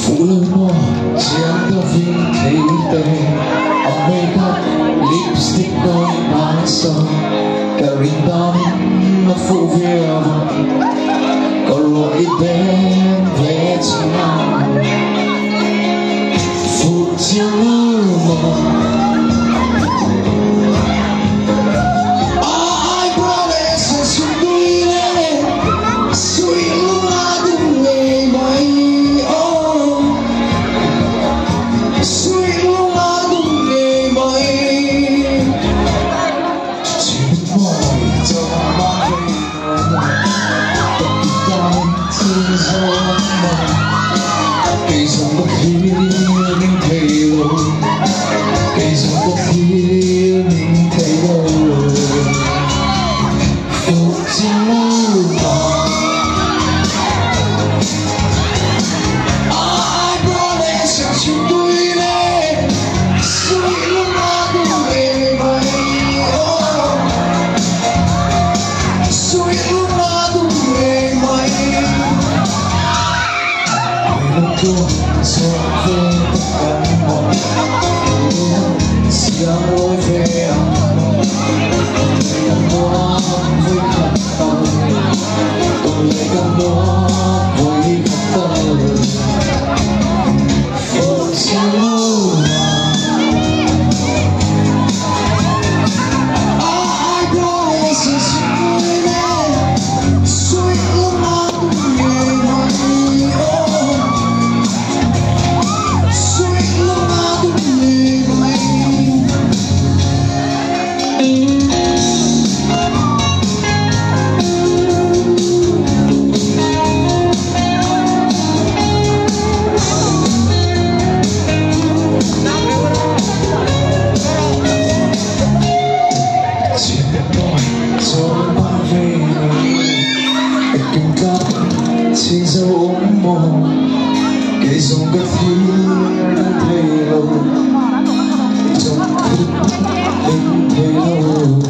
phụ lôi mò chiếc cà phê thấy tê makeup lipstick đôi má son cả ring đón nó phụ việc có lỗi bên về chân nào phụ chiếc mò cây sông có phía mình thấy rồi cây sông có phía mình thấy rồi phụ chiếc mò ai promise rằng chúng tôi lên suy lúc nào cũng về vậy suy lúc nào cũng về vậy tôi sẽ về tất cả mọi xin lỗi về càng đó với khát vọng tôi lại càng đó với khát vọng phụ chiếc mò ai nói sẽ suy lên suy lúc nào cũng về vậy xin dấu ốm mồ cây sông cất phía thấy lâu trong thức đến thấy lâu